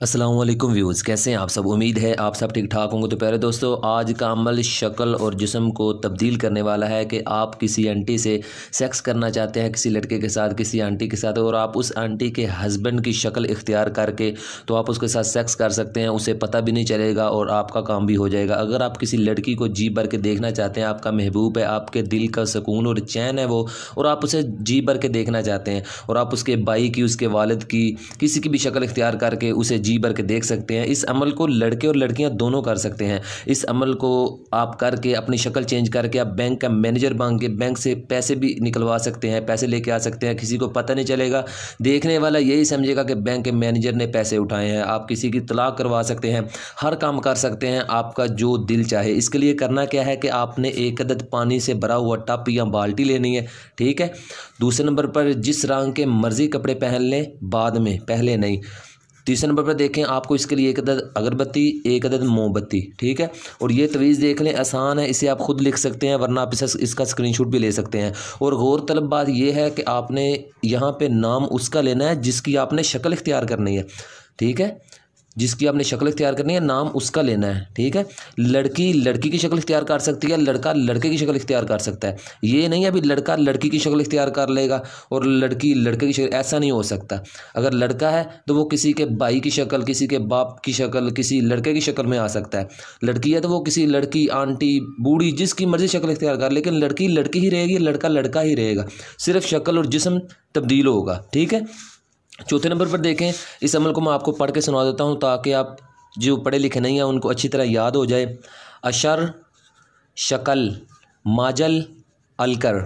अस्सलाम वालेकुम व्यूज़, कैसे हैं आप सब। उम्मीद है आप सब ठीक ठाक होंगे। तो प्यारे दोस्तों, आज का अमल शक्ल और जिस्म को तब्दील करने वाला है कि आप किसी आंटी से सेक्स करना चाहते हैं, किसी लड़के के साथ, किसी आंटी के साथ, और आप उस आंटी के हस्बैंड की शक्ल इख्तियार करके तो आप उसके साथ सेक्स कर सकते हैं। उसे पता भी नहीं चलेगा और आपका काम भी हो जाएगा। अगर आप किसी लड़की को जी भर के देखना चाहते हैं, आपका महबूब है, आपके दिल का सुकून और चैन है वो, और आप उसे जी भर के देखना चाहते हैं और आप उसके भाई की, उसके वालिद की, किसी की भी शक्ल इख्तियार करके उसे जी भर के देख सकते हैं। इस अमल को लड़के और लड़कियां दोनों कर सकते हैं। इस अमल को आप करके अपनी शक्ल चेंज करके आप बैंक का मैनेजर बन के बैंक से पैसे भी निकलवा सकते हैं, पैसे लेके आ सकते हैं। किसी को पता नहीं चलेगा, देखने वाला यही समझेगा कि बैंक के मैनेजर ने पैसे उठाए हैं। आप किसी की तलाक करवा सकते हैं, हर काम कर सकते हैं आपका जो दिल चाहे। इसके लिए करना क्या है कि आपने एक अदद पानी से भरा हुआ टप या बाल्टी लेनी है, ठीक है। दूसरे नंबर पर जिस रंग के मर्जी कपड़े पहन लें, बाद में, पहले नहीं। तीसरे नंबर पर देखें, आपको इसके लिए एक अदद अगरबत्ती, एक अदद मोमबत्ती, ठीक है। और ये तवीज़ देख लें, आसान है, इसे आप खुद लिख सकते हैं, वरना आप इसका स्क्रीनशॉट भी ले सकते हैं। और गौर तलब बात यह है कि आपने यहाँ पे नाम उसका लेना है जिसकी आपने शक्ल इख्तियार करनी है, ठीक है। जिसकी आपने शक्ल इख्तियार करनी है, नाम उसका लेना है, ठीक है। लड़की लड़की की शक्ल इख्तियार कर सकती है, लड़का लड़के की शक्ल इख्तियार कर सकता है। ये नहीं अभी लड़का लड़की की शक्ल इख्तियार कर लेगा और लड़की लड़के की शक्ल, ऐसा नहीं हो सकता। अगर लड़का है तो वो किसी के भाई की शक्ल, किसी के बाप की शक्ल, किसी लड़के की शक्ल में आ सकता है। लड़की है तो वो किसी लड़की, आंटी, बूढ़ी, जिसकी मर्जी शक्ल इख्तियार कर, लेकिन लड़की लड़की ही रहेगी, लड़का लड़का ही रहेगा, सिर्फ शक्ल और जिस्म तब्दील होगा, ठीक है। चौथे नंबर पर देखें, इस अमल को मैं आपको पढ़ के सुना देता हूँ ताकि आप जो पढ़े लिखे नहीं हैं उनको अच्छी तरह याद हो जाए। अशर, शक्ल, माजल, अलकर।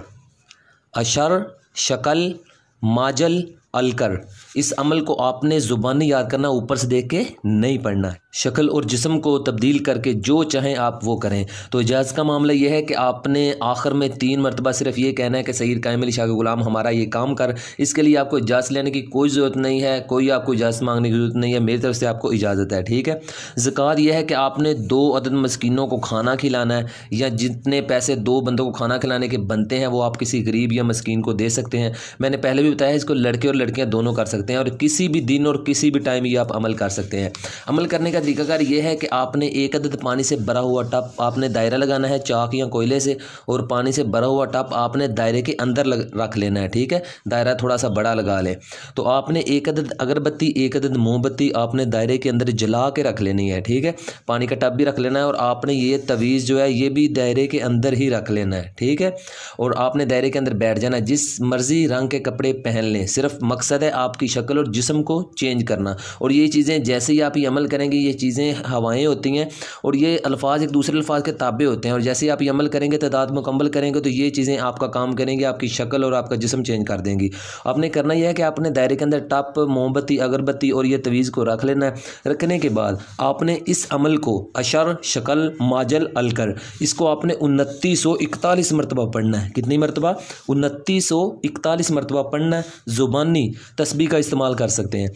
अशर, शक्ल, माजल, अलकर। इस अमल को आपने ज़ुबानी याद करना, ऊपर से देख के नहीं पढ़ना है। शक्ल और जिस्म को तब्दील करके जो चाहें आप वो करें। तो इजाज़त का मामला यह है कि आपने आखिर में 3 मरतबा सिर्फ ये कहना है कि सैयद कायम अली शाह के ग़ुलाम हमारा ये काम कर। इसके लिए आपको इजाज़त लेने की कोई ज़रूरत नहीं है, कोई आपको इजाज़त मांगने की ज़रूरत नहीं है, मेरी तरफ से आपको इजाज़त है, ठीक है। ज़कात यह है कि आपने 2 अदद मस्कीनों को खाना खिलाना है, या जितने पैसे 2 बंदों को खाना खिलाने के बनते हैं वो आप किसी गरीब या मस्कीन को दे सकते हैं। मैंने पहले भी बताया, इसको लड़के और लड़कियां दोनों कर सकते हैं और किसी भी दिन और किसी भी टाइम ये आप अमल कर सकते हैं। अमल करने का तरीकाकार ये है कि आपने एक अदद पानी से भरा हुआ टप आपने दायरा लगाना है चाक या कोयले से, और पानी से भरा हुआ टप आपने दायरे के अंदर रख लेना है, ठीक है। दायरा थोड़ा सा बड़ा लगा लें। तो आपने एक अदद अगरबत्ती, एक अदद मोमबत्ती आपने दायरे के अंदर जला के रख लेनी है, ठीक है। पानी का टप भी रख लेना है और आपने ये तवीज़ जो है ये भी दायरे के अंदर ही रख लेना है, ठीक है। और आपने दायरे के अंदर बैठ जाना है, जिस मर्जी रंग के कपड़े पहन लें, सिर्फ मकसद है आपकी शक्ल और जिस्म को चेंज करना। और ये चीज़ें जैसे ही आप ये अमल करेंगे, ये चीज़ें हवाएं होती हैं और ये अल्फाज एक दूसरे अल्फाज के ताबे होते हैं, और जैसे ही आप ये अमल करेंगे, तादाद मुकम्मल करेंगे, तो ये चीज़ें आपका काम करेंगी, आपकी शक्ल और आपका जिस्म चेंज कर देंगी। आपने करना यह है कि आपने दायरे के अंदर टप, मोमबत्ती, अगरबत्ती और ये तवीज़ को रख लेना है। रखने के बाद आपने इस अमल को अशर, शक्ल, माजल, अलकर, इसको आपने 2941 मरतबा पढ़ना है। कितनी मरतबा? 2941 मरतबा पढ़ना है। ज़ुबानी तस्बीह का इस्तेमाल कर सकते हैं।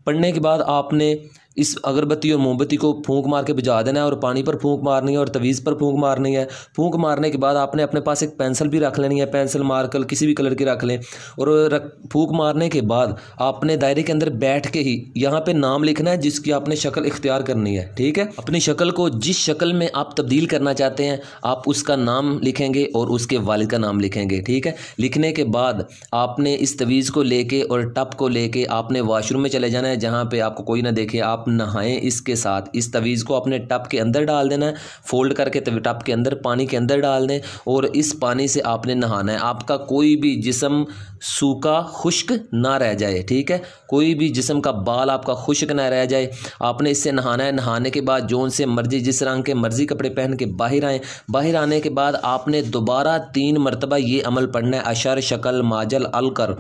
पढ़ने के बाद आपने इस अगरबत्ती और मोमबत्ती को फूंक मार के बुझा देना है, और पानी पर फूंक मारनी है और तवीज़ पर फूंक मारनी है। फूंक मारने के बाद आपने अपने पास एक पेंसिल भी रख लेनी है, पेंसिल मार्कर किसी भी कलर की रख लें। और फूंक मारने के बाद आपने दायरे के अंदर बैठ के ही यहाँ पे नाम लिखना है जिसकी आपने शक्ल इख्तियार करनी है, ठीक है। अपनी शक्ल को जिस शक्ल में आप तब्दील करना चाहते हैं आप उसका नाम लिखेंगे और उसके वालिद का नाम लिखेंगे, ठीक है। लिखने के बाद आपने इस तवीज़ को लेके और टप को लेके आपने वाशरूम में चले जाना है, जहाँ पे आपको कोई ना देखे। आप नहाएं इसके साथ। इस तवीज़ को अपने टप के अंदर डाल देना है, फोल्ड करके टप के अंदर पानी के अंदर डाल दें, और इस पानी से आपने नहाना है। आपका कोई भी जिस्म सूखा खुश्क ना रह जाए, ठीक है। कोई भी जिस्म का बाल आपका खुश्क ना रह जाए, आपने इससे नहाना है। नहाने के बाद जोन से मर्जी, जिस रंग के मर्जी कपड़े पहन के बाहर आएँ। बाहर आने के बाद आपने दोबारा 3 मरतबा ये अमल पढ़ना है, अशर, शक्ल, माजल, अलकर।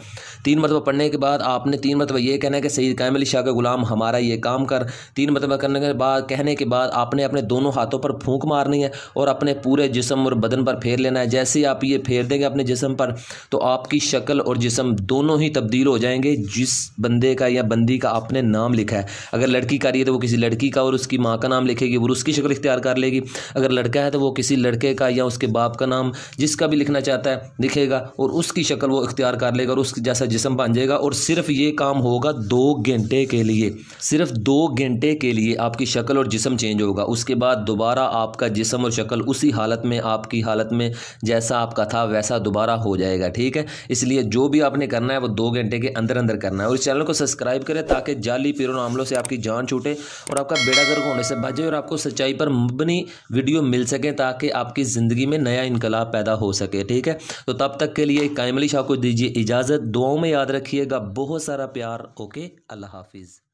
3 मरतबा पढ़ने के बाद आपने 3 मरतबा ये कहना है कि सैयद कायम अली शाह के ग़ुलाम हमारा ये काम कर। 3 मरतबा करने के बाद, कहने के बाद आपने अपने दोनों हाथों पर फूंक मारनी है और अपने पूरे जिस्म और बदन पर फेर लेना है। जैसे ही आप ये फेर देंगे अपने जिस्म पर, तो आपकी शक्ल और जिस्म दोनों ही तब्दील हो जाएंगे जिस बंदे का या बंदी का आपने नाम लिखा है। अगर लड़की का रही है तो वो किसी लड़की का और उसकी माँ का नाम लिखेगी, वो उसकी शक्ल इख्तियार कर लेगी। अगर लड़का है तो वो किसी लड़के का या उसके बाप का नाम, जिसका भी लिखना चाहता है, लिखेगा और उसकी शक्ल वो इख्तियार कर लेगा और उसके जैसा जिस्म बन जाएगा। और सिर्फ ये काम होगा 2 घंटे के लिए, सिर्फ 2 2 घंटे के लिए आपकी शक्ल और जिस्म चेंज होगा, उसके बाद दोबारा आपका जिस्म और शक्ल उसी हालत में, आपकी हालत में जैसा आपका था वैसा दोबारा हो जाएगा। ठीक है, इसलिए जो भी आपने करना है वो 2 घंटे के अंदर अंदर करना है। और इस चैनल को सब्सक्राइब करें ताकि जाली पीरों आमलों से आपकी जान छूटे और आपका बेड़ा गर्क होने से बचे और आपको सच्चाई पर मबनी वीडियो मिल सके, ताकि आपकी ज़िंदगी में नया इनकलाब पैदा हो सके। ठीक है, तो तब तक के लिए कायम अली शाह को दीजिए इजाज़त। दुआओं में याद रखिएगा, बहुत सारा प्यार। ओके, अल्लाह हाफिज़।